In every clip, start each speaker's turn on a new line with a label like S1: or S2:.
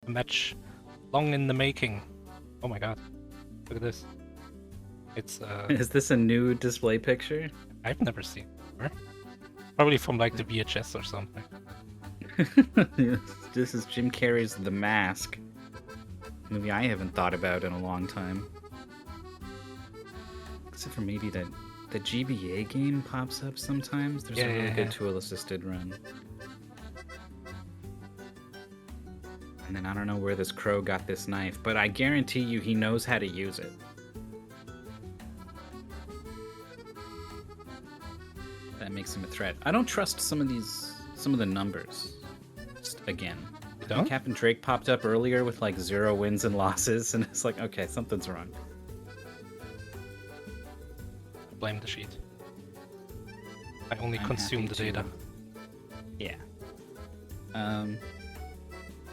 S1: a match long in the making. Oh my god, look at this. It's
S2: Is this a new display picture?
S1: I've never seen it before. Probably from like the VHS or something.
S2: This is Jim Carrey's The Mask. Movie I haven't thought about in a long time. Except for maybe the GBA game pops up sometimes. There's a really good tool-assisted run. And then I don't know where this crow got this knife, but I guarantee you he knows how to use it. That makes him a threat. I don't trust some of the numbers. Just again.
S1: Don't?
S2: Captain Drake popped up earlier with like 0 wins and losses, and it's like, okay, something's wrong.
S1: Blame the sheet. I only consume the data.
S2: Yeah.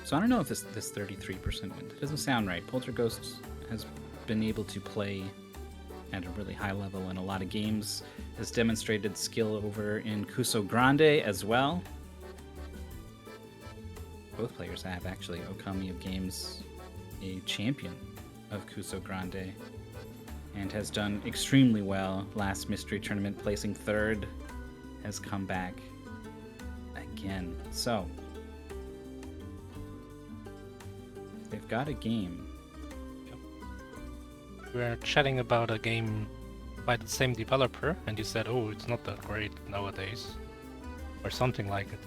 S2: So I don't know if this 33% win. It doesn't sound right. PolterGhost has been able to play at a really high level in a lot of games. Has demonstrated skill over in Cuso Grande as well. Both players have actually. OkamiOfGames, a champion of Cuso Grande, and has done extremely well. Last mystery tournament, placing 3rd, has come back again. So they've got a game.
S1: Yep. We were chatting about a game by the same developer, and you said, "Oh, it's not that great nowadays," or something like it.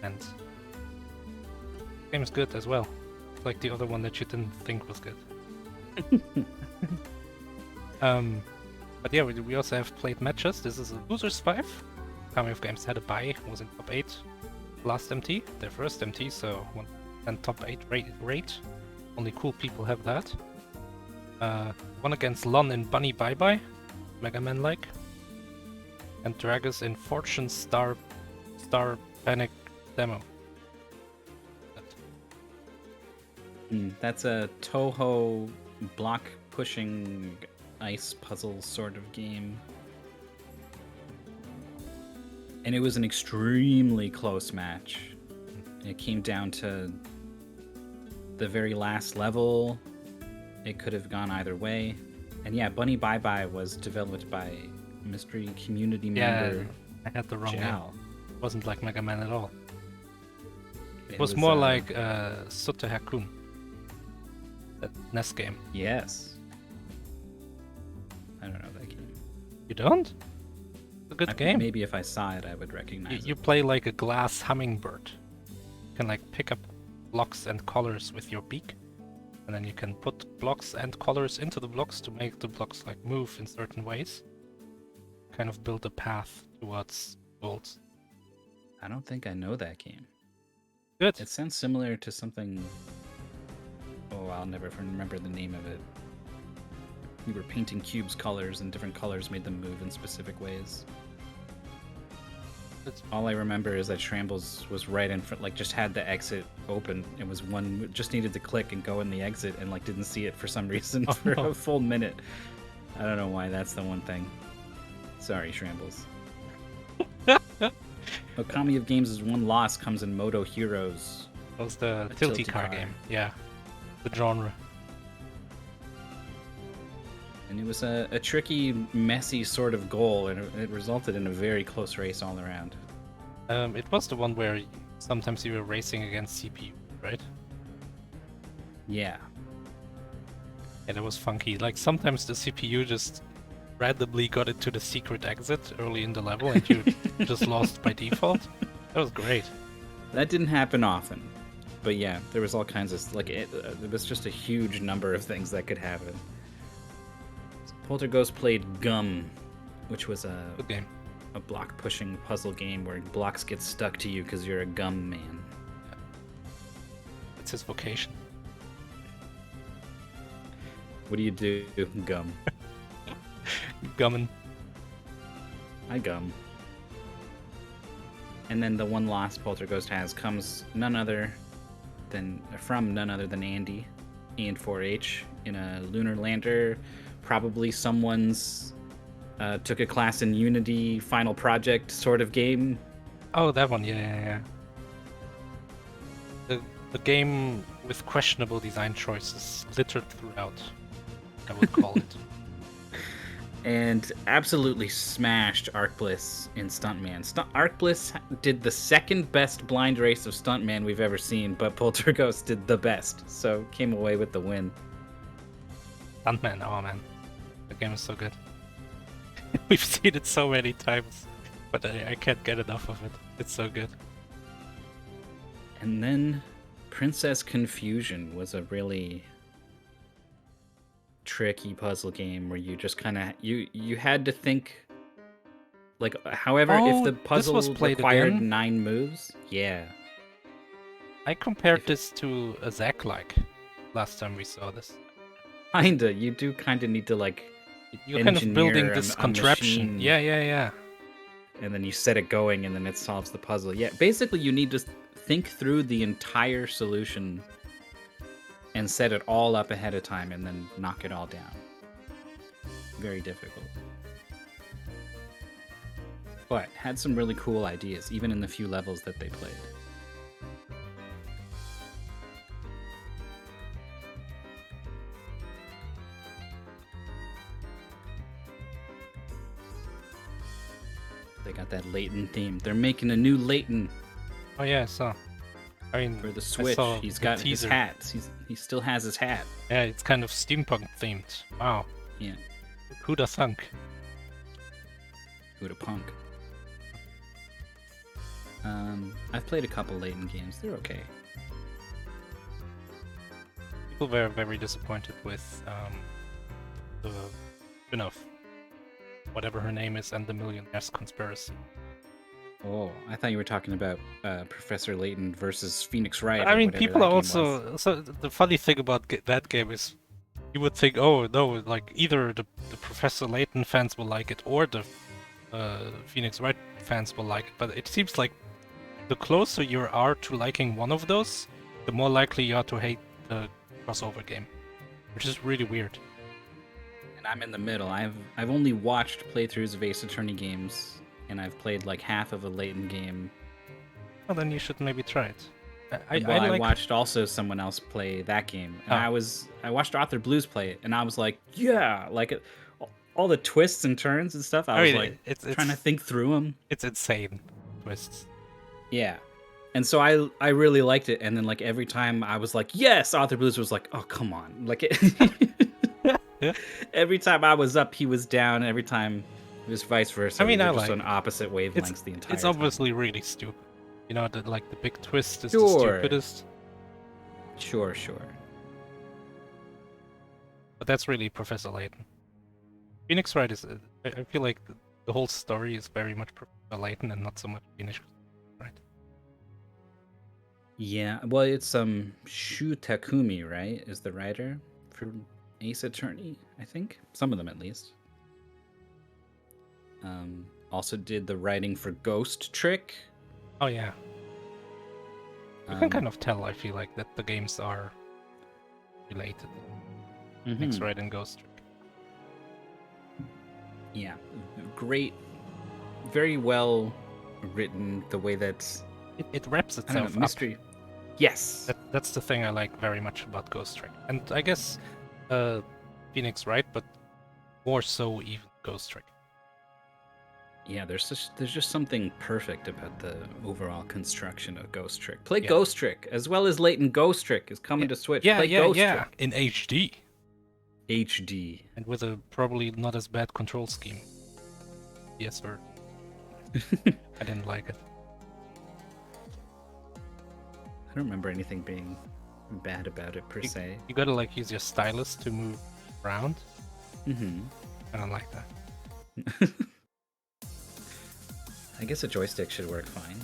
S1: And the game is good as well, like the other one that you didn't think was good. But yeah, we also have played matches. This is a losers 5. OkamiOfGames had a bye, was in top 8 last MT, their first MT, so and top 8 rate. Only cool people have that. Won against Lon in Bunny Bye Bye, Mega Man like, and Dragus in Fortune Star Panic Demo.
S2: That's a Toho block pushing ice puzzle sort of game. And it was an extremely close match. It came down to the very last level. It could have gone either way. And yeah, Bunny Bye Bye was developed by mystery community member.
S1: Yeah, I had the wrong name. It wasn't like Mega Man at all. It was more like Sutte Hakun, that NES game.
S2: Yes. I don't know that game.
S1: You don't? It's a good game.
S2: Maybe if I saw it, I would recognize it.
S1: You play like a glass hummingbird. You can like pick up blocks and colors with your beak, and then you can put blocks and colors into the blocks to make the blocks like move in certain ways. Kind of build a path towards goals.
S2: I don't think I know that game.
S1: Good.
S2: It sounds similar to something. Oh, I'll never remember the name of it. We were painting cubes colors, and different colors made them move in specific ways. All I remember is that Shrambles was right in front, like just had the exit open. It was one, just needed to click and go in the exit, and like didn't see it for some reason for a full minute. I don't know why. That's the one thing. Sorry, Shrambles. OkamiOfGames' one loss comes in Moto Heroes.
S1: That was the Tilty car game. Yeah, the genre.
S2: And it was a tricky, messy sort of goal, and it resulted in a very close race all around.
S1: It was the one where sometimes you were racing against CPU, right?
S2: Yeah.
S1: And it was funky. Like sometimes the CPU just randomly got into the secret exit early in the level, and you just lost by default. That was great.
S2: That didn't happen often, but yeah, there was all kinds of like it was just a huge number of things that could happen. PolterGhost played Gum, which was a
S1: good game.
S2: A block pushing puzzle game where blocks get stuck to you because you're a gum man.
S1: Yeah. It's his vocation.
S2: What do you do, Gum?
S1: Gummin'.
S2: I gum. And then the one loss PolterGhost has comes from none other than Andy and 4H in a lunar lander. Probably someone's took a class in Unity final project sort of game.
S1: Oh, that one, yeah. The game with questionable design choices littered throughout, I would call it.
S2: And absolutely smashed Arc Bliss in Stuntman. Arc Bliss did the second best blind race of Stuntman we've ever seen, but Polterghost did the best, so came away with the win.
S1: Stuntman, oh man, the game is so good. We've seen it so many times, but I can't get enough of it. It's so good.
S2: And then Princess Confusion was a really tricky puzzle game where you just kind of you had to think, like, however, if the puzzle required
S1: again?
S2: 9 moves, yeah.
S1: I compared this to a Zack-like last time we saw this.
S2: Kinda, you do kind of need to, like,
S1: you're kind of building this contraption.
S2: Machine,
S1: yeah.
S2: And then you set it going, and then it solves the puzzle. Yeah, basically you need to think through the entire solution and set it all up ahead of time and then knock it all down. Very difficult. But had some really cool ideas, even in the few levels that they played. They got that Layton theme. They're making a new Layton.
S1: Oh yeah, I saw. I mean,
S2: for the Switch, he's got his hats. He still has his hat.
S1: Yeah, it's kind of steampunk themed. Wow.
S2: Yeah.
S1: Who'da thunk?
S2: Who'da punk? I've played a couple Layton games. They're okay.
S1: People were very disappointed with the spin-off, whatever her name is, and the Millionaire's Conspiracy.
S2: Oh, I thought you were talking about Professor Layton versus Phoenix Wright.
S1: I mean, people are also... So the funny thing about that game is you would think, oh, no, like, either the Professor Layton fans will like it or the Phoenix Wright fans will like it. But it seems like the closer you are to liking one of those, the more likely you are to hate the crossover game. Which is really weird.
S2: And I'm in the middle. I've only watched playthroughs of Ace Attorney games, and I've played like half of a Layton game.
S1: Well, then you should maybe try it.
S2: I watched also someone else play that game, and I watched Arthur Blues play it, and I was like, yeah, like all the twists and turns and stuff. I was like, it's trying to think through them.
S1: It's insane twists.
S2: Yeah, and so I really liked it, and then like every time I was like, yes, Arthur Blues was like, oh come on, like
S1: Yeah.
S2: Every time I was up, he was down. Every time it was vice versa.
S1: I mean,
S2: we were just on opposite wavelengths the entire time.
S1: It's obviously really stupid. You know, the big twist is the stupidest.
S2: Sure.
S1: But that's really Professor Layton. Phoenix Wright is... I feel like the whole story is very much Professor Layton and not so much Phoenix Wright.
S2: Yeah, well, it's Shu Takumi, right? Is the writer for Ace Attorney, I think. Some of them, at least. Also did the writing for Ghost Trick.
S1: Oh, yeah. You can kind of tell, I feel like, that the games are related. Phoenix Wright and Ghost Trick.
S2: Yeah, great. Very well written, the way that...
S1: It wraps itself up.
S2: Mystery. Yes!
S1: That's the thing I like very much about Ghost Trick. And I guess Phoenix Wright, but more so even Ghost Trick.
S2: Yeah, there's just something perfect about the overall construction of Ghost Trick. Play Ghost Trick, as well as Layton Ghost Trick is coming to Switch. Play Ghost Trick.
S1: In HD.
S2: HD.
S1: And with a probably not as bad control scheme. Yes, sir. I didn't like it.
S2: I don't remember anything being bad about it, per se.
S1: You gotta, like, use your stylus to move around.
S2: Mm-hmm.
S1: I don't like that.
S2: I guess a joystick should work fine.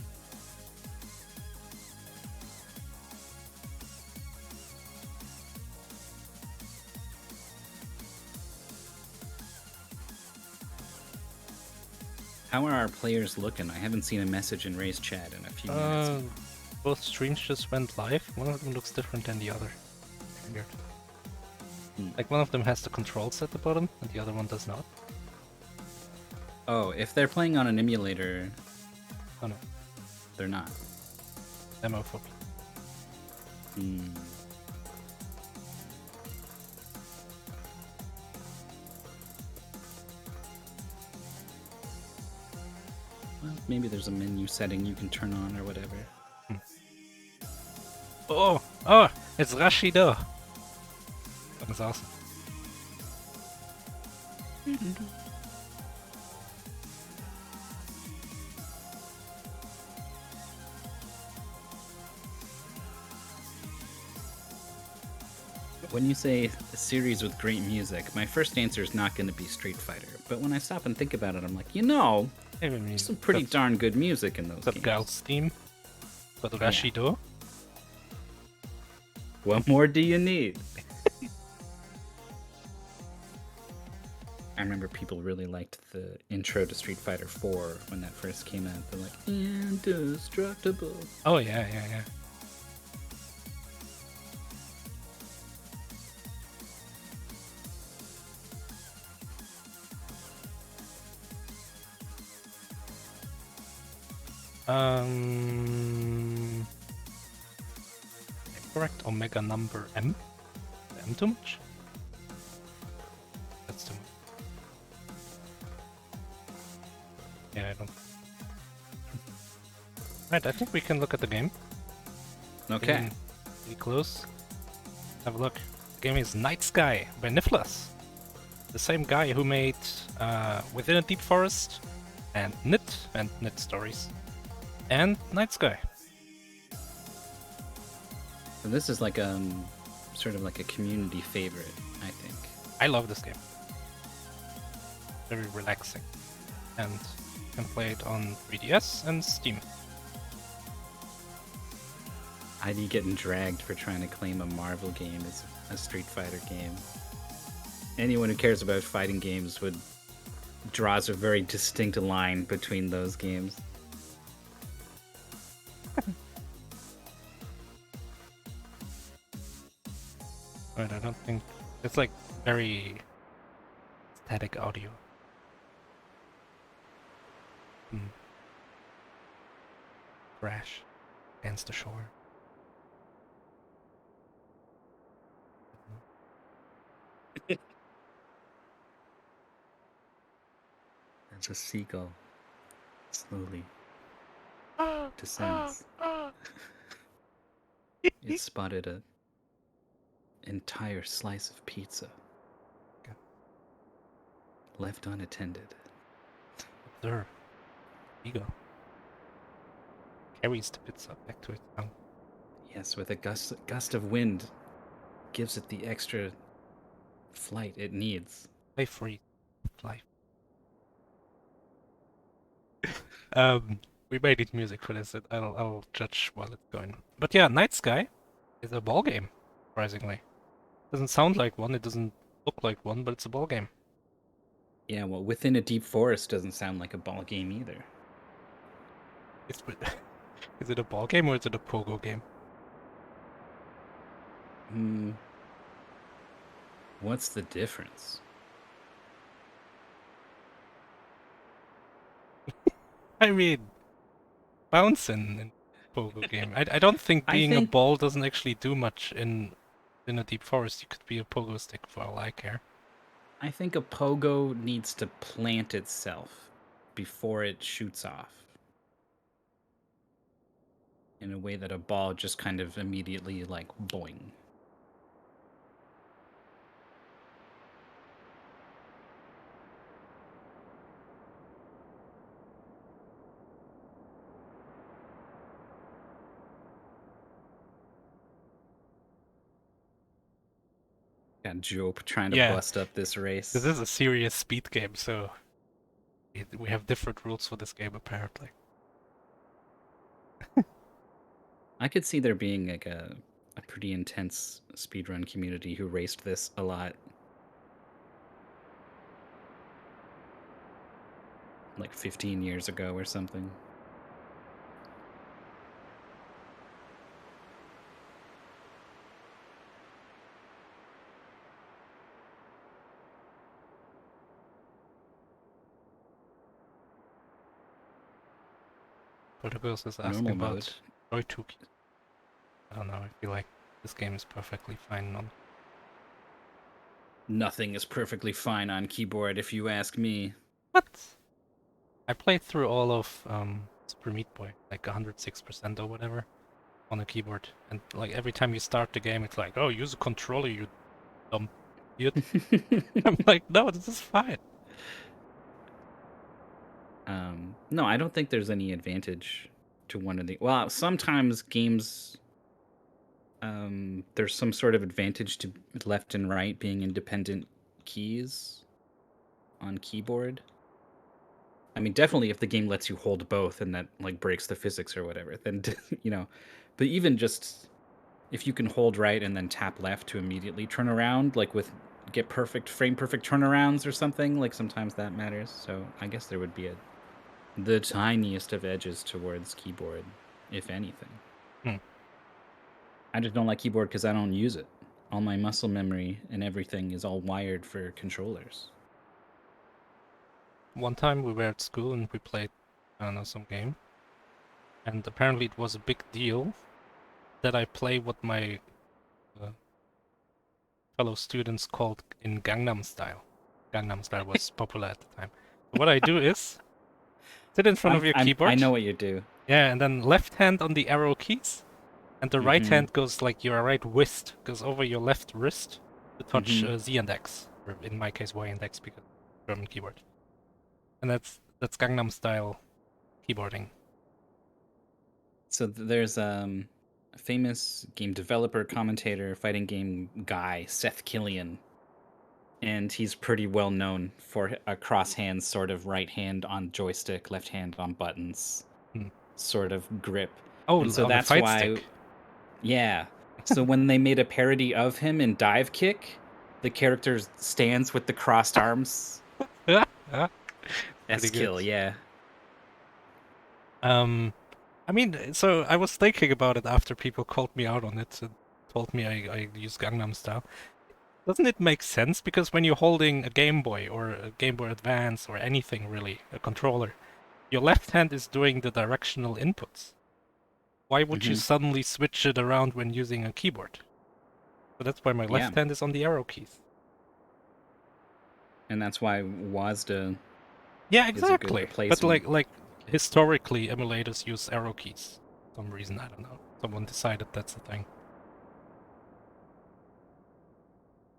S2: How are our players looking? I haven't seen a message in Ray's chat in a few minutes.
S1: Both streams just went live. One of them looks different than the other. Weird. Like, one of them has the controls at the bottom, and the other one does not.
S2: Oh, if they're playing on an emulator...
S1: Oh no.
S2: They're not.
S1: Demo for...
S2: maybe there's a menu setting you can turn on or whatever.
S1: Oh, it's Rashido. That was awesome.
S2: When you say a series with great music, my first answer is not going to be Street Fighter. But when I stop and think about it, I'm like, there's some pretty darn good music in those games.
S1: Girl's theme, but Rashido.
S2: What more do you need? I remember people really liked the intro to Street Fighter 4 when that first came out. They're like, indestructible.
S1: Oh, yeah. Correct Omega number M? M too much? That's too much. Yeah, I don't. Right, I think we can look at the game.
S2: Okay.
S1: Pretty close. Have a look. The game is NightSky by Niflas. The same guy who made Within a Deep Forest and Knit Stories. And NightSky.
S2: So this is like sort of like a community favorite, I think.
S1: I love this game. Very relaxing. And you can play it on 3DS and Steam.
S2: ID getting dragged for trying to claim a Marvel game is a Street Fighter game. Anyone who cares about fighting games draws a very distinct line between those games.
S1: But I don't think it's like very static audio. Crash against the shore.
S2: There's a seagull slowly descends. It spotted an entire slice of pizza.
S1: Okay.
S2: Left unattended.
S1: There. Ego. Carries the pizza back to its tongue.
S2: Yes, with a gust of wind, gives it the extra flight it needs.
S1: Play free. Fly. We may need music for this. I'll judge while it's going. But yeah, NightSky is a ball game. Surprisingly, doesn't sound like one. It doesn't look like one, but it's a ball game.
S2: Yeah, well, Within a Deep Forest doesn't sound like a ball game either.
S1: Is it a ball game or is it a pogo game?
S2: What's the difference?
S1: I mean, bouncing in pogo game. I don't think being a ball doesn't actually do much in a deep forest. You could be a pogo stick for all I care.
S2: I think a pogo needs to plant itself before it shoots off. In a way that a ball just kind of immediately, like, boing. Got Jope trying to bust up this race.
S1: This is a serious speed game, so we have different rules for this game, apparently.
S2: I could see there being like a pretty intense speedrun community who raced this a lot. Like 15 years ago or something.
S1: PolterGhost is asking about Joy-Tuki. I don't know, I feel like this game is perfectly fine on...
S2: Nothing is perfectly fine on keyboard, if you ask me.
S1: What? I played through all of Super Meat Boy, like 106% or whatever, on a keyboard, and like every time you start the game, it's like, oh, use a controller, you dumb idiot. I'm like, no, this is fine.
S2: No, I don't think there's any advantage to one of the. Well, sometimes games, there's some sort of advantage to left and right being independent keys on keyboard. I mean, definitely if the game lets you hold both and that like breaks the physics or whatever, then you know. But even just if you can hold right and then tap left to immediately turn around, like with get perfect frame perfect turnarounds or something, like sometimes that matters. So I guess there would be the tiniest of edges towards keyboard, if anything.
S1: Hmm.
S2: I just don't like keyboard because I don't use it. All my muscle memory and everything is all wired for controllers.
S1: One time we were at school and we played, I don't know, some game, and apparently it was a big deal that I play what my uh, fellow students called in Gangnam Style. Gangnam Style was popular at the time. So what I do is sit in front of your
S2: I
S1: keyboard,
S2: know what you do.
S1: yeah, and then left hand on the arrow keys, and the right
S2: Mm-hmm.
S1: hand goes like your right wrist goes over your left wrist to touch
S2: Mm-hmm.
S1: Z and X, or in my case Y and X because German keyboard. And that's Gangnam Style keyboarding.
S2: So there's a famous game developer, commentator, fighting game guy, Seth Killian, and he's pretty well known for a crosshand sort of right hand on joystick, left hand on buttons
S1: Hmm.
S2: sort of grip.
S1: Oh,
S2: And so
S1: on the
S2: that's
S1: fight
S2: why,
S1: stick.
S2: yeah. So when they made a parody of him in Dive Kick, the character stands with the crossed arms.
S1: Pretty good.
S2: S-Kill, yeah.
S1: Um, I mean, so I was thinking about it after people called me out on it and told me I use Gangnam Style. Doesn't it make sense? Because when you're holding a Game Boy or a Game Boy Advance or anything really, a controller, your left hand is doing the directional inputs. Why would you
S2: Hmm.
S1: suddenly switch it around when using a keyboard? So that's why my
S2: Yeah.
S1: left hand is on the arrow keys.
S2: And that's why WASD
S1: Yeah,
S2: is a good
S1: exactly. But
S2: replacement.
S1: like historically, emulators use arrow keys. For some reason, I don't know. Someone decided that's the thing.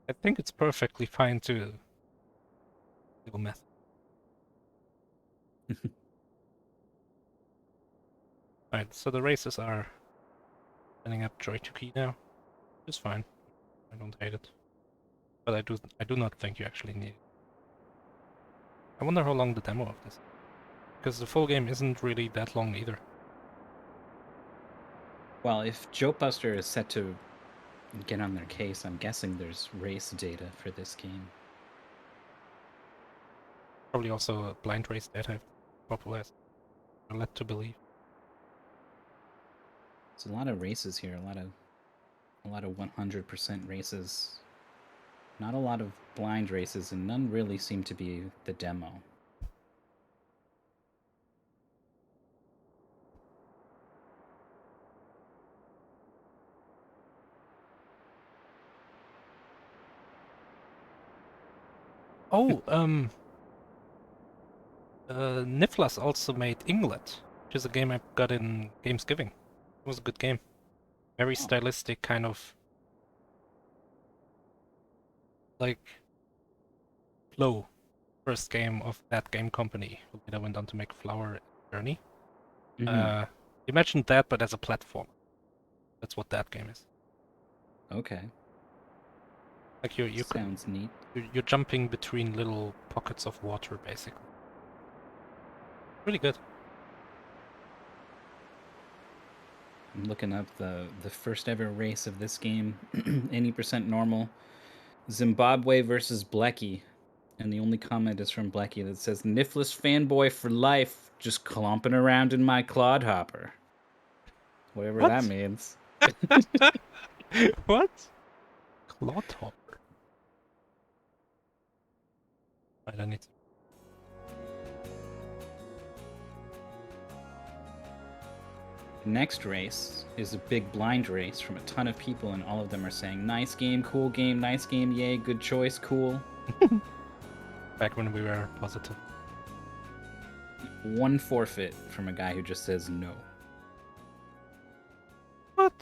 S1: I think it's perfectly fine to do method. Alright, so the races are setting up Joy 2 key now. It's fine. I don't hate it. But I do not think you actually need it. I wonder how long the demo of this is. Because the full game isn't really that long either.
S2: Well, if Jokebuster is set to get on their case, I'm guessing there's race data for this game.
S1: Probably also a blind race data popularized. Are led to believe.
S2: There's a lot of races here, a lot of 100% races. Not a lot of blind races, and none really seem to be the demo.
S1: Oh, Niflas also made Inglet, which is a game I got in Gamesgiving. It was a good game. Very
S2: Oh,
S1: stylistic, kind of like flow. First game of that game company, who later went on to make Flower Journey.
S2: mm-hmm.
S1: Uh, imagine that, but as a platform. That's what that game is.
S2: Okay.
S1: Like
S2: Sounds neat.
S1: you're jumping between little pockets of water, basically. Really good.
S2: I'm looking up the first ever race of this game. 80% normal. Zimbabwe versus Blecky. And the only comment is from Blecky that says, Nifless fanboy for life, just clomping around in my clodhopper. Whatever that
S1: What?
S2: means.
S1: What? Clodhopper. Right, I need to.
S2: Next race is a big blind race from a ton of people, and all of them are saying, nice game, yay, good choice, cool.
S1: Back when we were positive.
S2: one forfeit from a guy who just says no.
S1: What?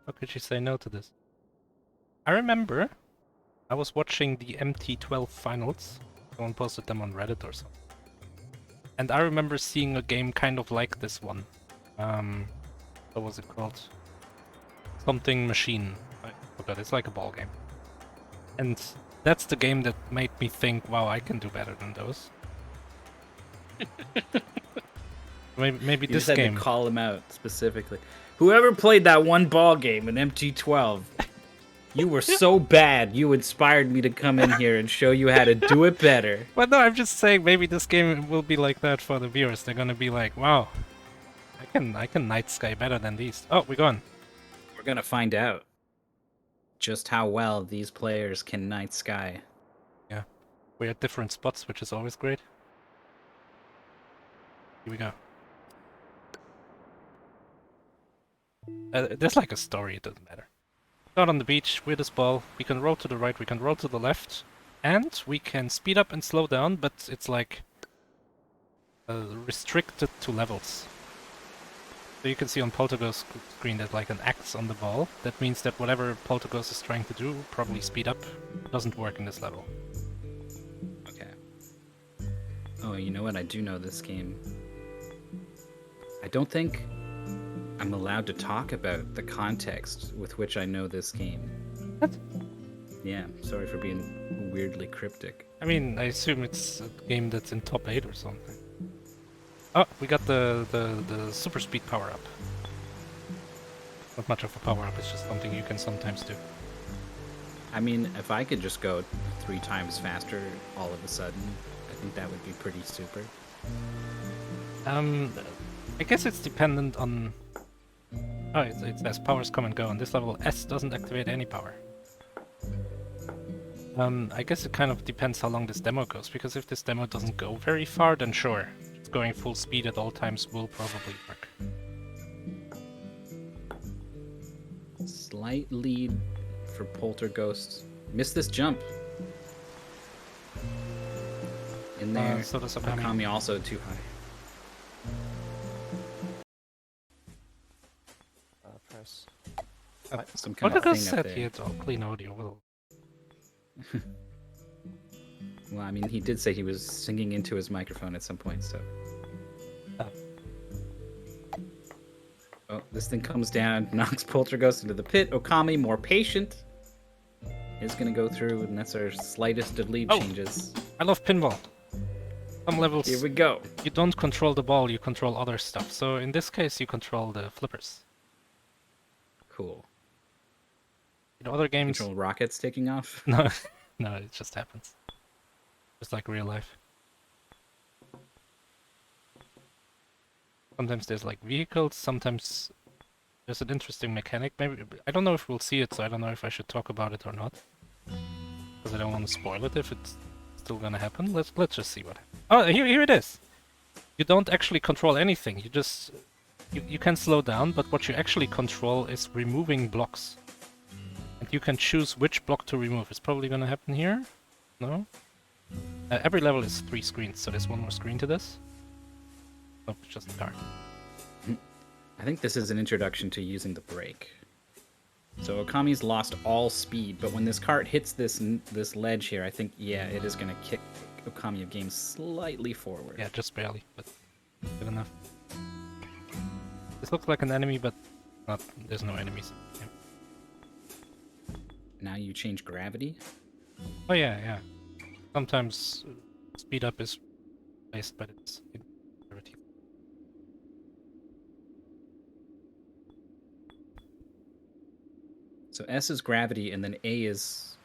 S1: How could she say no to this? I remember I was watching the MT12 finals. Someone posted them on Reddit or something. And I remember seeing a game kind of like this one. What was it called? Something Machine. I forgot, it's like a ball game. And that's the game that made me think, wow, I can do better than those. Maybe
S2: You
S1: this
S2: just had
S1: game.
S2: to call him out specifically. Whoever played that one ball game in MT12, you were so bad, you inspired me to come in here and show you how to do it better.
S1: But no, I'm just saying maybe this game will be like that for the viewers. They're gonna be like, wow, I can NightSky better than these. Oh, we're gone.
S2: We're gonna find out just how well these players can NightSky.
S1: Yeah, we're at different spots, which is always great. Here we go. There's like a story, it doesn't matter. Out on the beach with this ball, we can roll to the right, we can roll to the left, and we can speed up and slow down, but it's like restricted to levels. So you can see on PolterGhost screen there's like an X on the ball. That means that whatever PolterGhost is trying to do, probably speed up, doesn't work in this level.
S2: Okay. Oh, you know what? I do know this game. I don't think I'm allowed to talk about the context with which I know this game.
S1: What?
S2: Yeah, sorry for being weirdly cryptic.
S1: I mean, I assume it's a game that's in top 8 or something. Oh, we got the super speed power-up. Not much of a power-up, it's just something you can sometimes do.
S2: I mean, if I could just go 3 times faster all of a sudden, I think that would be pretty super.
S1: I guess it's dependent on... Oh, it says powers come and go. On this level, S doesn't activate any power. I guess it kind of depends how long this demo goes, because if this demo doesn't go very far, then sure, just going full speed at all times will probably work.
S2: Slight lead for Polterghost. Missed this jump. In there,
S1: So does Okami.
S2: Okami also too high.
S3: Press.
S2: Some kind of
S1: PolterGhost
S2: thing up
S1: said
S2: there.
S1: he had all clean audio. Well,
S2: Well, I mean, he did say he was singing into his microphone at some point, so. Oh, this thing comes down, knocks Polterghost into the pit. Okami, more patient, is going to go through, and that's our slightest of lead changes.
S1: I love pinball. Some levels,
S2: Here we go.
S1: you don't control the ball, you control other stuff. So in this case, you control the flippers.
S2: Cool.
S1: In other games...
S2: Control rockets taking off.
S1: No, no, it just happens. Just like real life. Sometimes there's like vehicles, sometimes there's an interesting mechanic. Maybe I don't know if we'll see it, so I don't know if I should talk about it or not. Because I don't want to spoil it if it's still gonna happen. Let's just see what happens. Oh, here it is! You don't actually control anything, you just... You can slow down, but what you actually control is removing blocks. And you can choose which block to remove. It's probably gonna happen here? No? Every level is 3 screens, so there's one more screen to this. Nope, just a card.
S2: I think this is an introduction to using the brake. So Okami's lost all speed, but when this cart hits this ledge here, I think, yeah, it is going to kick OkamiOfGames slightly forward.
S1: Yeah, just barely, but good enough. This looks like an enemy, but not. There's no enemies. Yeah.
S2: Now you change gravity.
S1: Oh yeah, yeah. Sometimes speed up is placed, but it's in gravity.
S2: So S is gravity, and then A is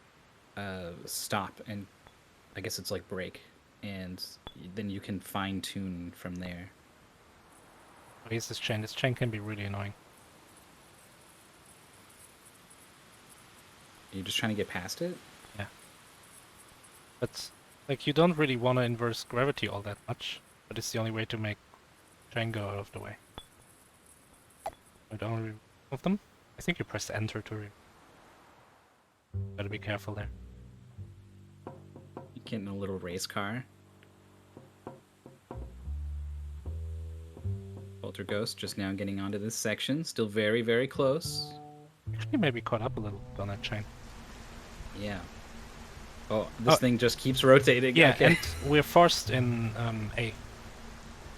S2: stop, and I guess it's like brake, and then you can fine tune from there.
S1: Why is this chain? This chain can be really annoying.
S2: Are you just trying to get past it?
S1: Yeah. But like you don't really want to inverse gravity all that much, but it's the only way to make chain go out of the way. I don't remove them. I think you press enter to remove. Gotta be careful there.
S2: You get in a little race car. Polterghost just now getting onto this section. Still very, very close.
S1: Actually, maybe caught up a little bit on that chain.
S2: Yeah. Oh, this thing just keeps rotating.
S1: Yeah,
S2: Okay.
S1: and we're forced in A.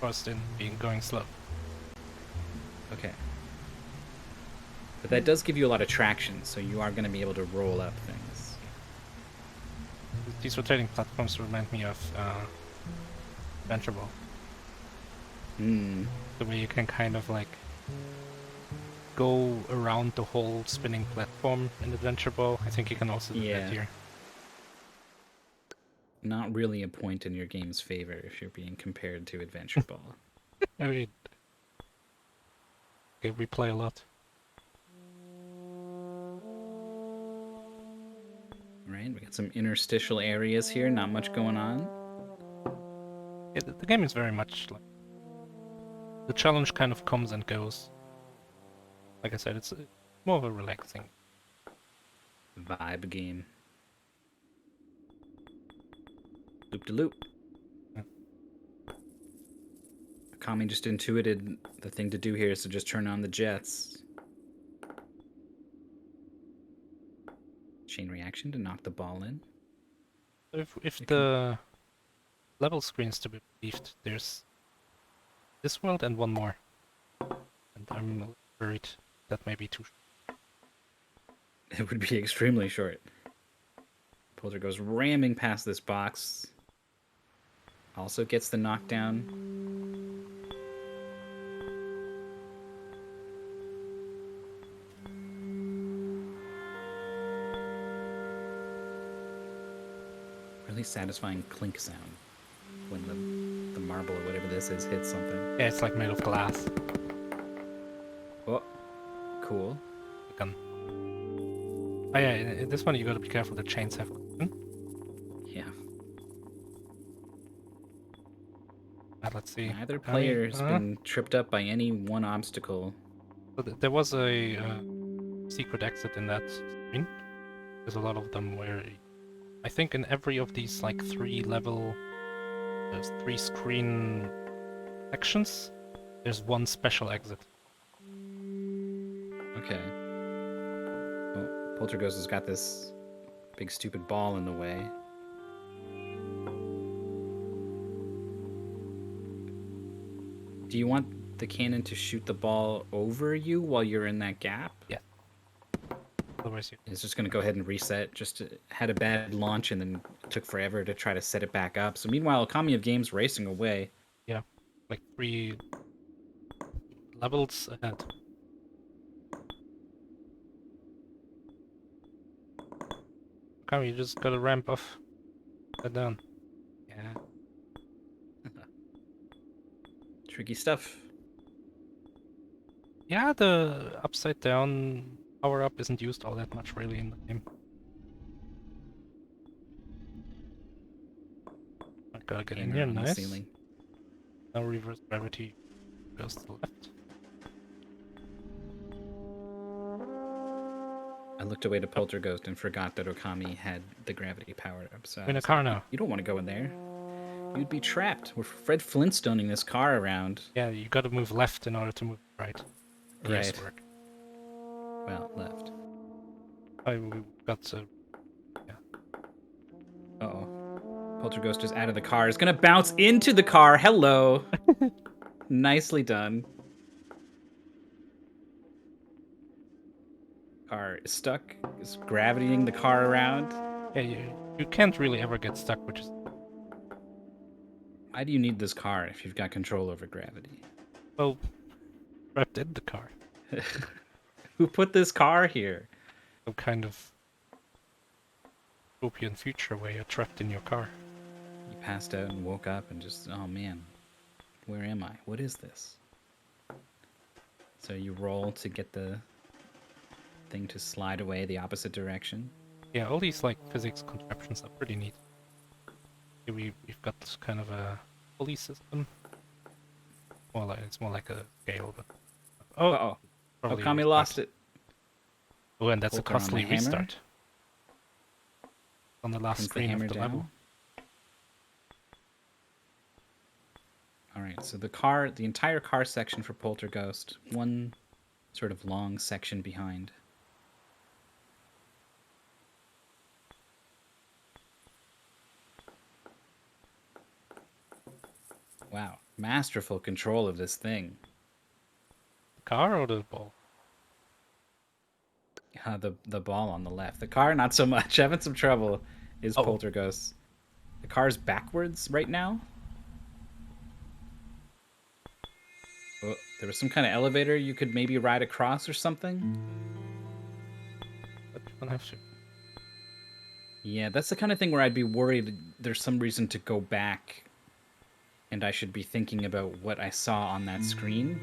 S1: Forced in being going slow.
S2: Okay. But that does give you a lot of traction, so you are going to be able to roll up things.
S1: These rotating platforms remind me of Adventure Ball. The way you can kind of like go around the whole spinning platform in Adventure Ball. I think you can also do that here.
S2: Not really a point in your game's favor if you're being compared to Adventure Ball.
S1: I mean, okay, we play a lot.
S2: Right, we got some interstitial areas here, not much going on.
S1: Yeah, the game is very much like... The challenge kind of comes and goes. Like I said, it's more of a relaxing
S2: vibe game. Loop-de-loop.
S1: Yeah.
S2: Okami just intuited the thing to do here is to just turn on the jets. Chain reaction to knock the ball in.
S1: If the level screen's to be believed, there's this world and one more. And I'm worried that may be too short.
S2: It would be extremely short. Polter goes ramming past this box. Also gets the knockdown. Really satisfying clink sound when the marble or whatever this is hits something.
S1: Yeah, it's like made of glass.
S2: Oh, cool.
S1: The gun. Oh yeah, in this one you gotta be careful, the chains have cushion.
S2: Yeah.
S1: Let's see.
S2: Neither player has been tripped up by any one obstacle.
S1: So there was a secret exit in that screen. There's a lot of them where... I think in every of these like 3 screen sections, there's one special exit.
S2: Okay. Well, Polterghost has got this big stupid ball in the way. Do you want the cannon to shoot the ball over you while you're in that gap?
S1: Yeah. Otherwise
S2: it's just going to go ahead and reset. Just had a bad launch and then it took forever to try to set it back up. So meanwhile, OkamiOfGames racing away.
S1: Yeah, like 3 levels ahead. Okami, you just gotta ramp off that down. Yeah.
S2: Tricky stuff.
S1: Yeah, the upside down power-up isn't used all that much really in the game. I gotta get in here, nice. Now reverse gravity goes to the left.
S2: I looked away to Polterghost and forgot that Okami had the gravity power-up. So
S1: in a car now.
S2: You don't want to go in there. You'd be trapped. We're Fred Flintstoning this car around.
S1: Yeah, you gotta move left in order to move right.
S2: Right.
S1: Work.
S2: Well, left.
S1: Oh, we got to... Yeah.
S2: Uh-oh. Polterghost is out of the car. It's gonna bounce into the car. Hello. Nicely done. Car is stuck. Is gravitying the car around.
S1: Yeah, you can't really ever get stuck, which is...
S2: Why do you need this car if you've got control over gravity?
S1: Well, trapped in the car.
S2: Who put this car here?
S1: Some kind of utopian future where you're trapped in your car.
S2: You passed out and woke up and just, oh man, where am I? What is this? So you roll to get the thing to slide away the opposite direction.
S1: Yeah, all these like physics contraptions are pretty neat. Here we've got kind of a pulley system. Well, it's more like a scale, but
S2: oh, Okami lost it.
S1: Oh, and that's
S2: Poker
S1: a costly restart. On the last screen of the level.
S2: All right, so the entire car section for PolterGhost, one sort of long section behind. Wow, masterful control of this thing.
S1: The car or the ball?
S2: The ball on the left. The car, not so much. Having some trouble is
S1: Oh.
S2: PolterGhost. The car's backwards right now. Oh, there was some kind of elevator you could maybe ride across or something.
S1: But you don't have to.
S2: Yeah, that's the kind of thing where I'd be worried there's some reason to go back and I should be thinking about what I saw on that screen.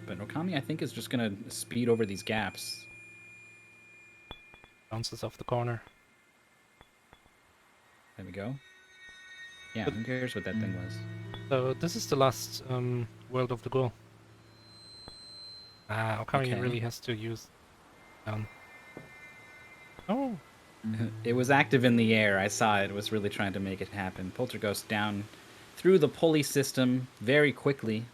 S2: But Okami, I think, is just going to speed over these gaps.
S1: Bounces off the corner.
S2: There we go. Yeah,
S1: But-
S2: who cares what that thing was?
S1: So this is the last world of the goal. Okami
S2: Okay.
S1: really has to use down. Oh,
S2: It was active in the air. I saw it. It was really trying to make it happen. Poltergeist down through the pulley system very quickly.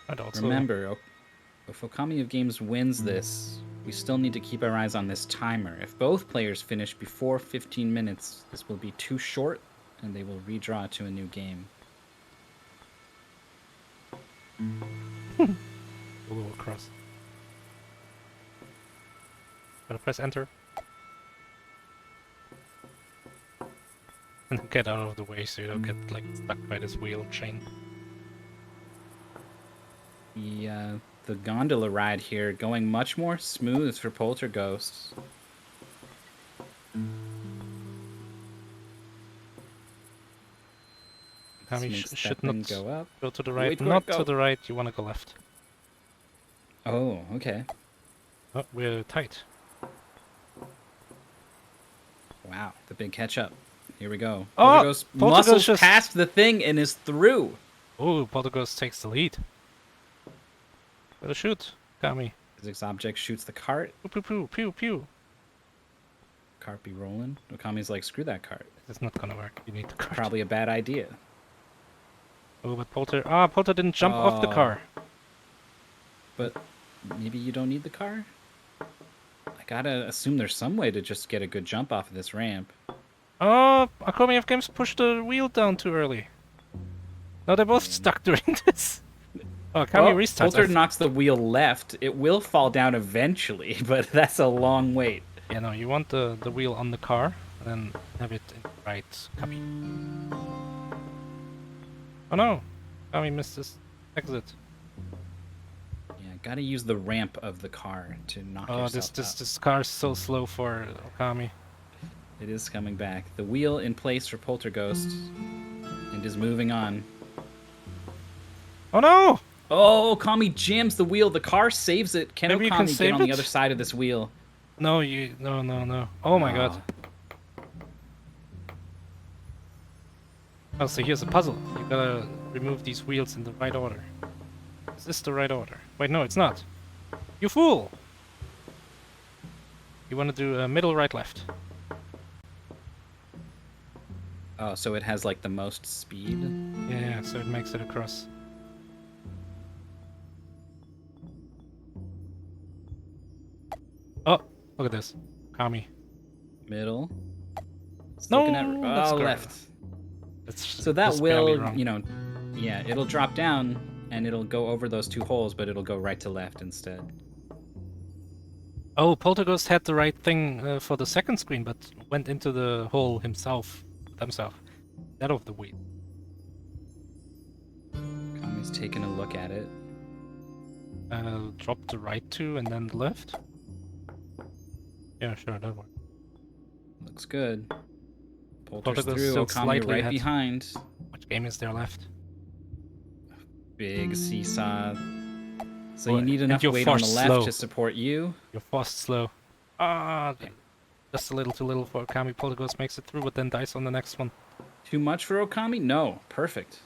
S1: and also
S2: Remember, if OkamiOfGames wins this, we still need to keep our eyes on this timer. If both players finish before 15 minutes, this will be too short, and they will redraw to a new game.
S1: we'll go across. Gotta press enter. And get out of the way so you don't get like stuck by this wheel chain.
S2: The gondola ride here going much more smooth for Poltergeist.
S1: Okami
S2: Makes
S1: should
S2: that thing
S1: not
S2: go up.
S1: go to the right.
S2: Wait for it,
S1: Not
S2: go.
S1: to the right, you wanna go left.
S2: Oh, okay.
S1: Oh, we're tight.
S2: Wow, the big catch up. Here we go.
S1: Oh,
S2: Poltergeist
S1: Poltergeist
S2: muscles
S1: just-
S2: past the thing and is through.
S1: Oh, PolterGhost takes the lead. Gotta shoot, Okami.
S2: Physics object shoots the cart.
S1: Pew pew pew pew pew.
S2: Cart be rolling. Okami's like, screw that cart.
S1: It's not gonna work. You need the car.
S2: Probably a bad idea.
S1: Oh, but Polter didn't jump off the
S2: Oh.
S1: car.
S2: But maybe you don't need the car? I gotta assume there's some way to just get a good jump off of this ramp.
S1: Oh, OkamiOfGames pushed the wheel down too early. No, they're both stuck during this. Oh, Okami restarts.
S2: Polter knocks the wheel left. It will fall down eventually, but that's a long wait.
S1: Yeah, no, you want the wheel on the car, and then have it in the right copy. Oh no! Okami missed this exit.
S2: Yeah, gotta use the ramp of the car to knock
S1: Oh,
S2: yourself
S1: this car is so slow for Okami.
S2: It is coming back. The wheel in place for Poltergeist and is moving on.
S1: Oh no!
S2: Oh, Okami jams the wheel. The car saves it. Can
S1: Maybe you can
S2: Okami get
S1: save
S2: on the
S1: it?
S2: other side of this wheel?
S1: No, no. Oh my god. Oh, so here's a puzzle. You gotta remove these wheels in the right order. Is this the right order? Wait, no, it's not. You fool! You wanna do middle, right, left.
S2: Oh, so it has like the most speed.
S1: Yeah, so it makes it across. Oh, look at this. Kami.
S2: Middle. It's
S1: No,
S2: looking at
S1: that's
S2: oh,
S1: correct.
S2: left.
S1: It's
S2: So that
S1: just barely
S2: will,
S1: wrong.
S2: you know, yeah, it'll drop down and it'll go over those two holes, but it'll go right to left instead.
S1: Oh, PolterGhost had the right thing for the second screen, but went into the hole himself. That of the wheel.
S2: Kami's taking a look at it.
S1: Drop the right two and then the left. Yeah, sure, that works.
S2: Looks good. Polter's
S1: Poltergeist
S2: through.
S1: still
S2: Okami
S1: slightly
S2: right
S1: ahead.
S2: behind.
S1: Which game is there left?
S2: Big seesaw. So
S1: Oh,
S2: you need
S1: and
S2: enough
S1: you're
S2: weight on the
S1: forced
S2: left
S1: slow.
S2: to support you.
S1: You're forced slow. Ah, just a little too little for Okami. PolterGhost makes it through, but then dies on the next one.
S2: Too much for Okami? No. Perfect.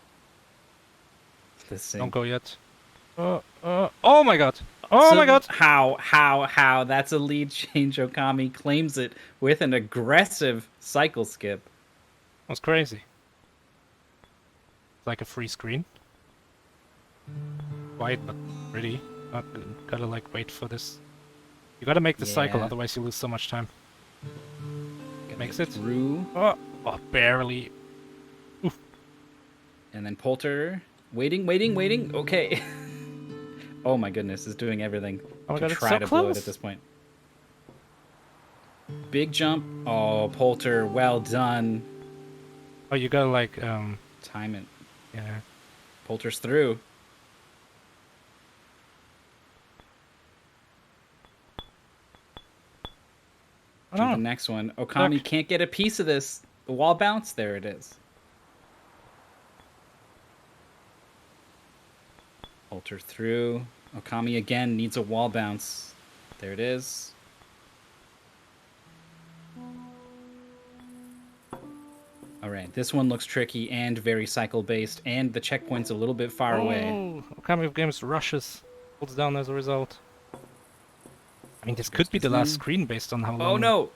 S2: This thing.
S1: Don't go yet. Oh my god! Oh
S2: So
S1: my god!
S2: How? That's a lead change. Okami claims it with an aggressive cycle skip.
S1: That was crazy. It's like a free screen. Quiet but pretty. Gotta like wait for this. You gotta make the cycle,
S2: Yeah.
S1: otherwise you lose so much time.
S2: Gotta
S1: Makes
S2: get
S1: it.
S2: through.
S1: Oh, barely. Oof.
S2: And then Polter. Waiting. Okay. Oh my goodness, is doing everything
S1: Oh my
S2: to
S1: god, it's
S2: try
S1: so
S2: to blow it
S1: close.
S2: at this point. Big jump. Oh, Polter, well done.
S1: Oh, you gotta like,
S2: Time it.
S1: yeah.
S2: Polter's through.
S1: Oh
S2: To
S1: no.
S2: the next one. Okami
S1: Look.
S2: can't get a piece of this. The wall bounce. There it is. Polter through. Okami again needs a wall bounce. There it is. All right, this one looks tricky and very cycle-based, and the checkpoint's a little bit far away.
S1: Oh, OkamiOfGames rushes. Holds down as a result. I mean, this could be the last screen based on how long...
S2: Oh no!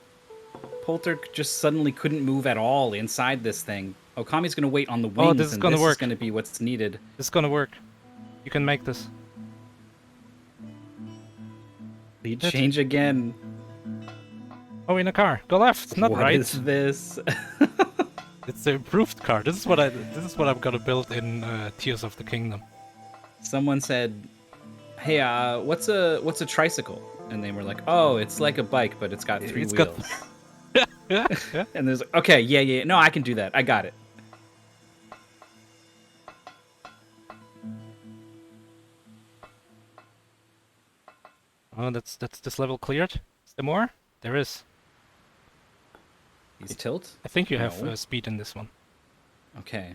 S2: Polter just suddenly couldn't move at all inside this thing. Okami's gonna wait on the wings,
S1: this is
S2: and
S1: gonna
S2: this
S1: work.
S2: is gonna be what's needed.
S1: This is gonna work. You can make this.
S2: Lead change again.
S1: Oh, in a car. Go left, not right.
S2: What is this?
S1: It's the improved car. This is what I'm gonna build in Tears of the Kingdom.
S2: Someone said, "Hey, what's a tricycle?" And they were like, "Oh, it's like a bike, but it's got three wheels." And there's like, okay, yeah, no, I can do that. I got it.
S1: Oh, that's this level cleared. Is there more? There is.
S2: These tilt?
S1: I think you have
S2: No.
S1: speed in this one.
S2: Okay.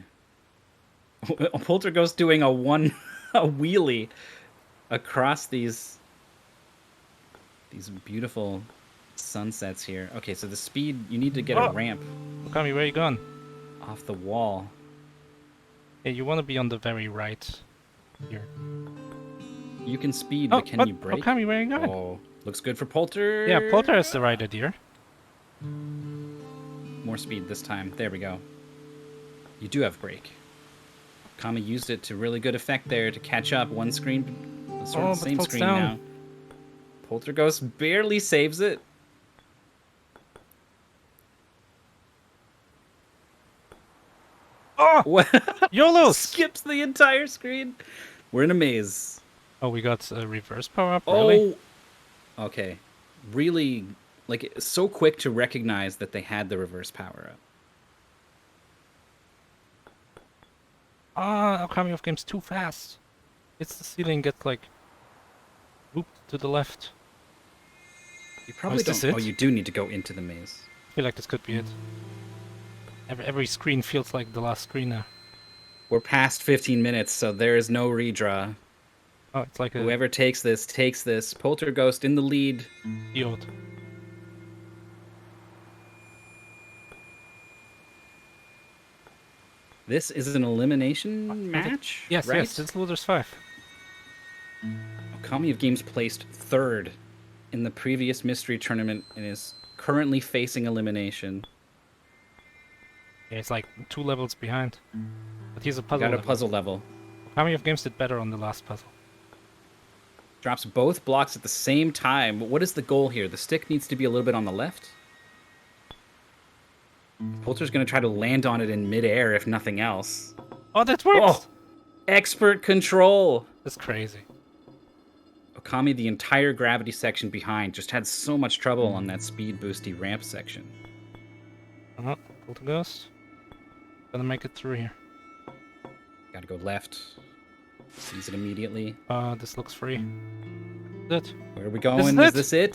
S2: PolterGhost doing a wheelie across these beautiful sunsets here. Okay, so the speed, you need to get a ramp
S1: Okami, where you going?
S2: off the wall.
S1: Yeah, you want to be on the very right here.
S2: You can speed,
S1: Oh,
S2: but can you brake?
S1: Okami, where you going?
S2: Oh, looks good for Polter.
S1: Yeah, Polter has the right idea.
S2: More speed this time. There we go. You do have brake. Kami used it to really good effect there to catch up. One screen, sort of the same screen
S1: down.
S2: now. PolterGhost barely saves it.
S1: Oh!
S2: What?
S1: YOLO!
S2: Skips the entire screen. We're in a maze.
S1: Oh, we got a reverse power up, really?
S2: Oh! Okay. Really, like, so quick to recognize that they had the reverse power up.
S1: Ah, OkamiOfGames too fast. It's the ceiling gets like whooped to the left.
S2: You probably
S1: is this
S2: don't.
S1: it?
S2: Oh, you do need to go into the maze.
S1: I feel like this could be it. Every screen feels like the last screen now.
S2: We're past 15 minutes, so there is no redraw.
S1: Oh, it's like a
S2: Whoever takes this, takes this. PolterGhost in the lead.
S1: field.
S2: This is an elimination match,
S1: Yes,
S2: right?
S1: yes, it's Losers 5.
S2: OkamiOfGames placed third in the previous mystery tournament and is currently facing elimination.
S1: Yeah, it's like 2 levels behind. But he's a puzzle
S2: Got a
S1: level.
S2: puzzle level.
S1: OkamiOfGames did better on the last puzzle.
S2: Drops both blocks at the same time. What is the goal here? The stick needs to be a little bit on the left. Polter's going to try to land on it in midair, if nothing else.
S1: Oh, that works!
S2: Oh, expert control.
S1: That's crazy.
S2: Okami, the entire gravity section behind, just had so much trouble on that speed boosty ramp section.
S1: Oh, PolterGhost. Gonna make it through here.
S2: Gotta go left. Sees it immediately.
S1: This looks free. That's it.
S2: Where are we going? Is this it?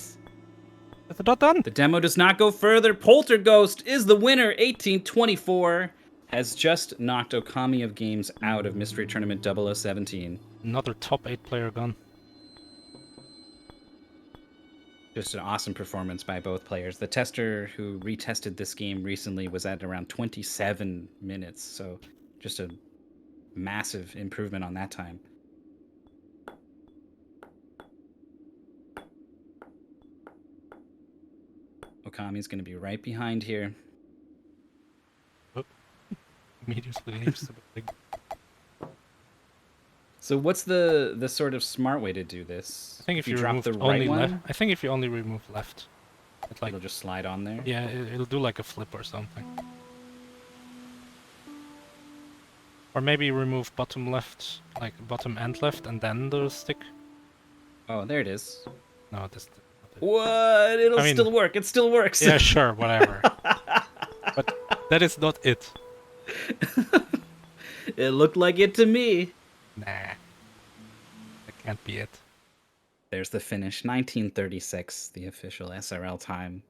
S1: Is it not done?
S2: The demo does not go further. PolterGhost is the winner. 1824 has just knocked OkamiOfGames out of Mystery Tournament 0017.
S1: Another top 8 player gun.
S2: Just an awesome performance by both players. The tester who retested this game recently was at around 27 minutes, so just a massive improvement on that time. Okami's going to be right behind here.
S1: Oh. Immediately leaves the building.
S2: So what's the sort of smart way to do this?
S1: I think if you
S2: drop
S1: remove
S2: the right
S1: only
S2: one,
S1: left, I think if you only remove left, it like
S2: it'll just slide on there.
S1: yeah, it'll do like a flip or something. Or maybe remove bottom left, like bottom and left, and then the stick.
S2: Oh, there it is.
S1: No, this.
S2: What? It'll
S1: I mean,
S2: still work. It still works.
S1: Yeah, sure, whatever. But that is not it.
S2: It looked like it to me.
S1: Nah, that can't be it.
S2: There's the finish. 1936, the official SRL time.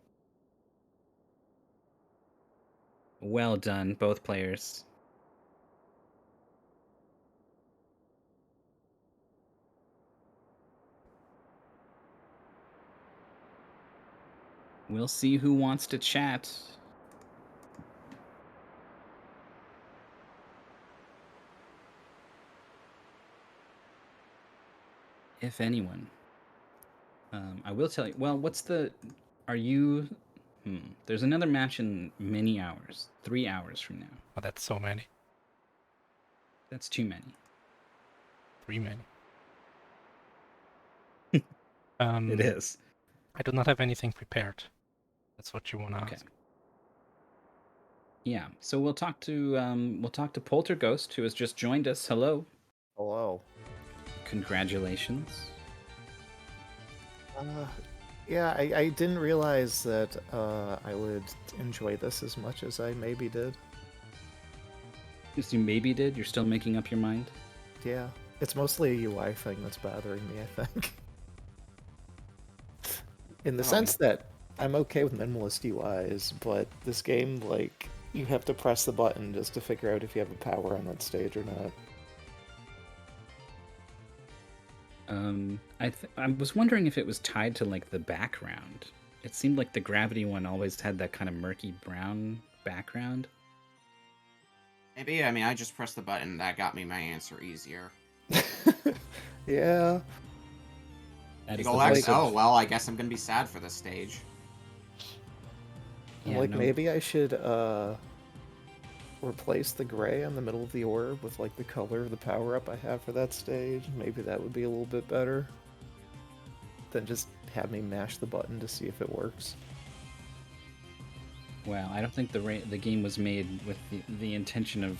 S2: Well done, both players. We'll see who wants to chat. If anyone. I will tell you. Well, what's the... Are you... There's another match in many hours. 3 hours from now.
S1: Oh, that's so many.
S2: That's too many.
S1: 3 many.
S2: It is.
S1: I do not have anything prepared. That's what you want to ask.
S2: Yeah. So we'll talk to PolterGhost, who has just joined us. Hello.
S3: Hello.
S2: Congratulations.
S3: Yeah, I didn't realize that I would enjoy this as much as I maybe did.
S2: Yes, you maybe did. You're still making up your mind.
S3: Yeah, it's mostly a UI thing that's bothering me, I think. In the sense that I'm okay with minimalist UIs, but this game, like, you have to press the button just to figure out if you have a power on that stage or not.
S2: I was wondering if it was tied to like the background. It seemed like the gravity one always had that kind of murky brown background.
S4: Maybe. I mean, I just pressed the button. That got me my answer easier.
S3: Yeah.
S2: That is
S4: Go
S2: the
S4: Lex,
S2: voice of-
S4: oh, well, I guess I'm gonna be sad for this stage.
S2: Yeah,
S3: like,
S2: no-
S3: maybe I should replace the gray on the middle of the orb with, like, the color of the power-up I have for that stage. Maybe that would be a little bit better than just have me mash the button to see if it works.
S2: Well, I don't think the game was made with the intention of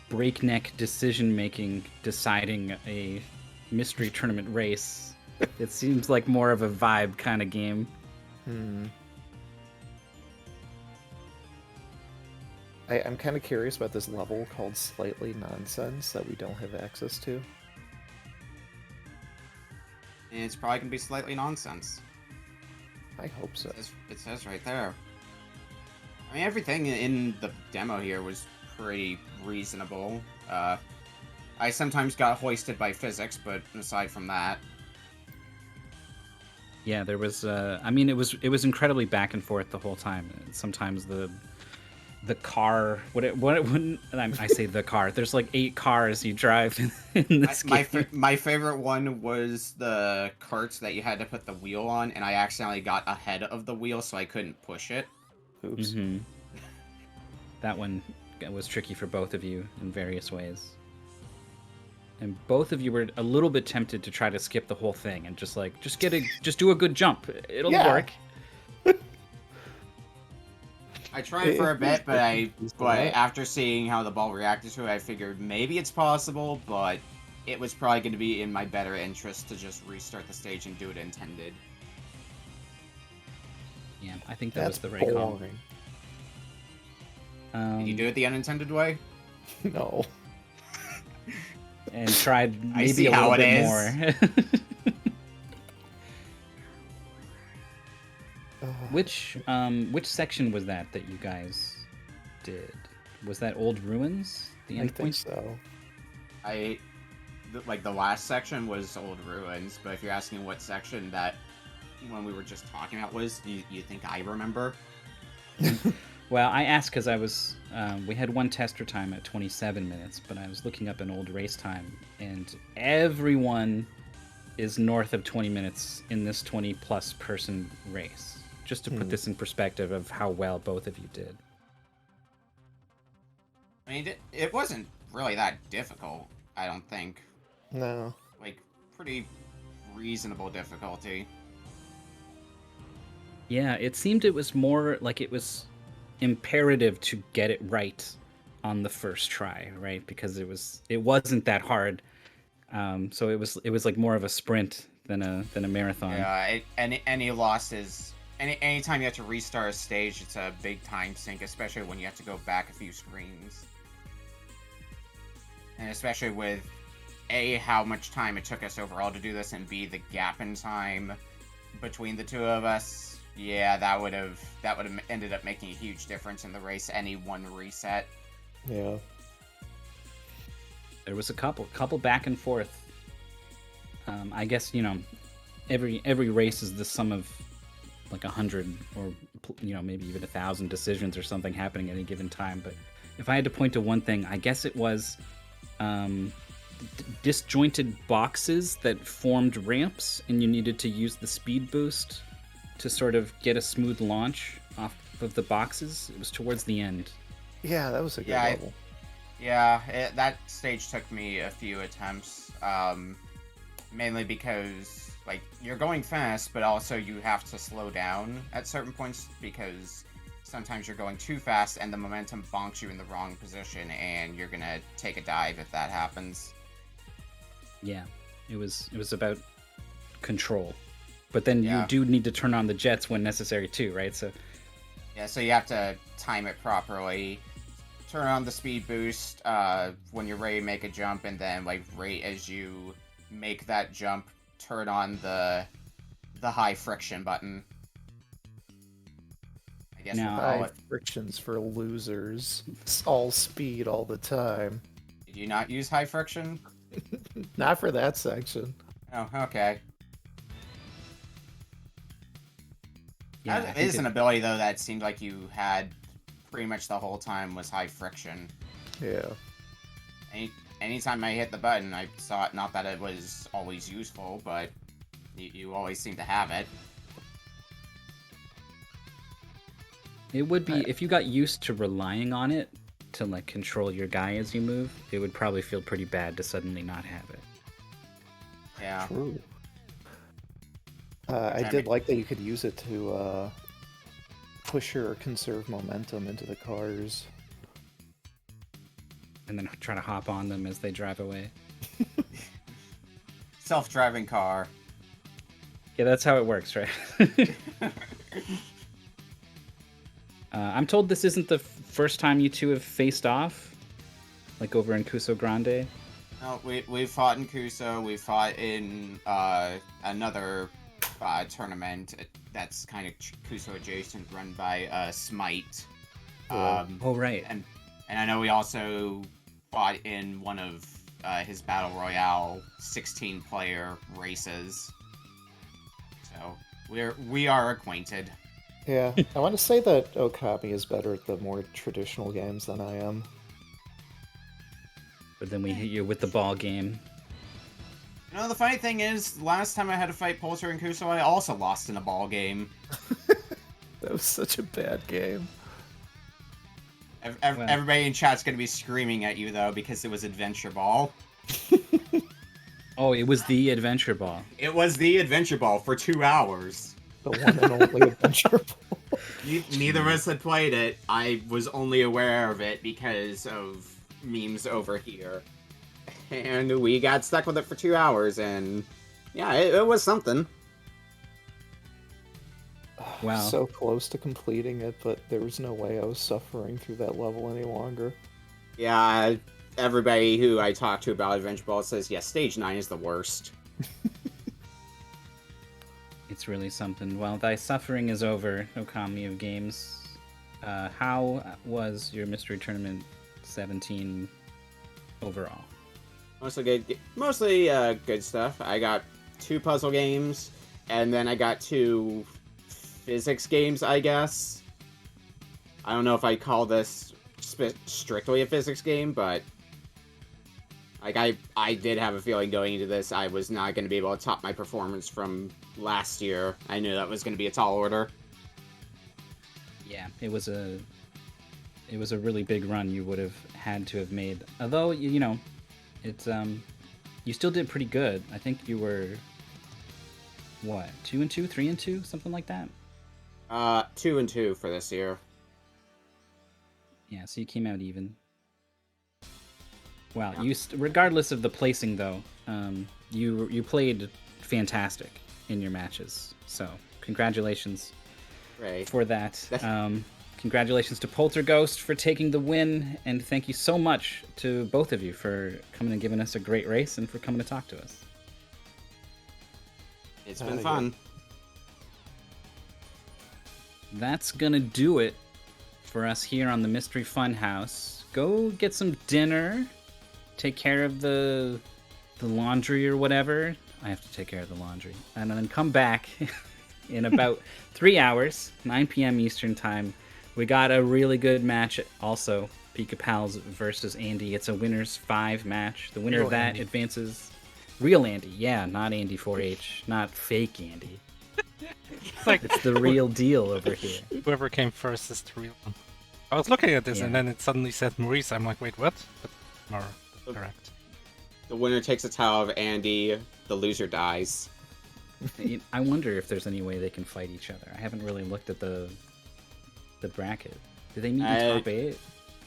S2: breakneck decision making deciding a mystery tournament race. It seems like more of a vibe kind of game.
S3: I'm kind of curious about this level called Slightly Nonsense that we don't have access to.
S4: And it's probably gonna be slightly nonsense.
S3: I hope so.
S4: It says right there. I mean, everything in the demo here was pretty reasonable. I sometimes got hoisted by physics, but aside from that...
S2: Yeah, there was. I mean, it was incredibly back and forth the whole time. Sometimes the car. I say the car. There's like 8 cars you drive in this game.
S4: My favorite one was the carts that you had to put the wheel on, and I accidentally got ahead of the wheel, so I couldn't push it.
S3: Oops.
S2: Mm-hmm. That one was tricky for both of you in various ways. And both of you were a little bit tempted to try to skip the whole thing and just do a good jump. It'll work.
S4: I tried for a bit, but after seeing how the ball reacted to it, I figured maybe it's possible, but it was probably going to be in my better interest to just restart the stage and do it intended.
S2: Yeah, I think that was the right call.
S4: Did you do it the unintended way?
S3: No.
S2: And tried maybe a little bit more. Which section was that you guys did? Was that Old Ruins? The end point?
S3: So.
S4: Like the last section was Old Ruins, but if you're asking what section that when we were just talking about was, you think I remember?
S2: Well, I asked because I was, we had one tester time at 27 minutes, but I was looking up an old race time, and everyone is north of 20 minutes in this 20-plus person race. Just to put this in perspective of how well both of you did.
S4: I mean, it wasn't really that difficult, I don't think.
S3: No.
S4: Like, pretty reasonable difficulty.
S2: Yeah, it seemed it was more like it was imperative to get it right on the first try, right? Because it wasn't that hard. So it was like more of a sprint than a marathon.
S4: Yeah, any losses, anytime you have to restart a stage, it's a big time sink, especially when you have to go back a few screens. And especially with A, how much time it took us overall to do this, and B, the gap in time between the two of us. Yeah, that would have ended up making a huge difference in the race, any one reset.
S3: Yeah.
S2: There was a couple back and forth. I guess, you know, every race is the sum of like 100 or, you know, maybe even 1,000 decisions or something happening at any given time. But if I had to point to one thing, I guess it was disjointed boxes that formed ramps, and you needed to use the speed boost to sort of get a smooth launch off of the boxes. It was towards the end.
S3: Yeah, that was a good level.
S4: That stage took me a few attempts, mainly because, like, you're going fast, but also you have to slow down at certain points because sometimes you're going too fast and the momentum bonks you in the wrong position and you're gonna take a dive if that happens.
S2: Yeah, it was about control. But then
S4: Yeah.
S2: you do need to turn on the jets when necessary too, right? So
S4: Yeah, so you have to time it properly. Turn on the speed boost when you're ready to make a jump, and then, like, right as you make that jump, turn on the high friction button. I guess we'll call
S3: High
S4: it.
S3: friction's for losers. It's all speed all the time.
S4: Did you not use high friction?
S3: Not for that section.
S4: Oh, okay.
S2: yeah,
S4: That is an ability, though, that seemed like you had pretty much the whole time was high friction.
S3: Yeah.
S4: Anytime I hit the button, I saw it. Not that it was always useful, but you always seem to have it.
S2: It would be, if you got used to relying on it to like control your guy as you move, it would probably feel pretty bad to suddenly not have it.
S4: Yeah.
S3: True. I did like that you could use it to push or conserve momentum into the cars.
S2: And then try to hop on them as they drive away.
S4: Self-driving car.
S2: Yeah, that's how it works, right? I'm told this isn't the first time you two have faced off, like over in Kuso Grande.
S4: No, we've fought in Kuso. We fought in another tournament that's kind of Kuso adjacent, run by Smite.
S2: Oh, right.
S4: And I know we also fought in one of his Battle Royale 16-player races. So we are acquainted.
S3: Yeah, I want to say that Okami is better at the more traditional games than I am.
S2: But then we hit you with the ball game.
S4: You know, the funny thing is, last time I had to fight Polter and Kuso, I also lost in a ball game.
S3: That was such a bad game.
S4: Everybody in chat's gonna be screaming at you, though, because it was Adventure Ball.
S2: Oh, it was the Adventure Ball.
S4: It was the Adventure Ball for 2 hours.
S3: The one and only Adventure Ball.
S4: Neither of us had played it. I was only aware of it because of memes over here. And we got stuck with it for 2 hours, and yeah, it was something.
S2: Wow.
S3: So close to completing it, but there was no way I was suffering through that level any longer.
S4: Yeah, everybody who I talked to about Adventure Ball says, yeah, Stage 9 is the worst.
S2: It's really something. Well, thy suffering is over, Okami of Games. How was your Mystery Tournament 17 overall?
S4: Mostly good stuff. I got 2 puzzle games, and then I got 2 physics games, I guess. I don't know if I call this strictly a physics game, but like I did have a feeling going into this I was not going to be able to top my performance from last year. I knew that was going to be a tall order.
S2: Yeah, it was a really big run you would have had to have made. Although, you know, it's You still did pretty good. I think you were, what, 2-2, 3-2, something like that?
S4: 2-2 for this year.
S2: Yeah, so you came out even. Wow,
S4: Yeah.
S2: Regardless of the placing, though, you played fantastic in your matches. So congratulations
S4: Right.
S2: for that. Congratulations to PolterGhost for taking the win, and thank you so much to both of you for coming and giving us a great race and for coming to talk to us.
S4: It's been fun.
S2: That's gonna do it for us here on the Mystery Funhouse. Go get some dinner, take care of the laundry or whatever. I have to take care of the laundry, and then come back in about 3 hours, 9 p.m. Eastern time. We got a really good match also, Pika Pals versus Andy. It's a winners 5 match. The winner
S1: Real
S2: of that
S1: Andy.
S2: advances. Real Andy, yeah, not Andy 4H, not fake Andy.
S1: It's like
S2: It's the real deal over here.
S1: whoever came first is the real one. I was looking at this and
S2: Yeah.
S1: then it suddenly said Maurice. I'm like, wait, what? But Mara, correct.
S4: The winner takes a towel of Andy. The loser dies.
S2: I wonder if there's any way they can fight each other. I haven't really looked at the bracket. Do they meet in top 8?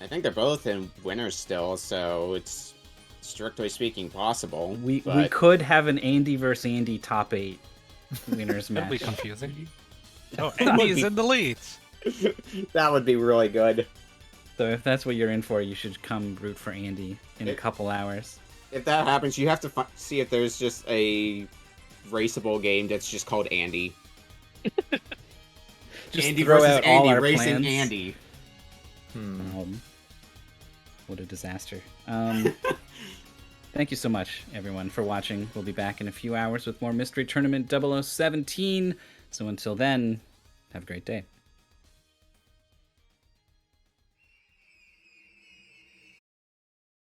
S4: I think they're both in winners still, so it's strictly speaking possible.
S2: We
S4: but
S2: could have an Andy versus Andy top 8 winners
S1: That'll be
S2: match.
S1: confusing. Oh,
S4: That would
S1: Andy's
S4: be-
S1: in the lead.
S4: that would be really good.
S2: So if that's what you're in for, you should come root for Andy in a couple hours.
S4: If that happens, you have to see if there's just a raceable game that's just called Andy.
S2: Just
S4: Andy
S2: throw
S4: versus
S2: out all
S4: Andy
S2: our
S4: racing
S2: plans.
S4: Andy.
S2: What a disaster. Thank you so much, everyone, for watching. We'll be back in a few hours with more Mystery Tournament 0017. So until then, have a great day.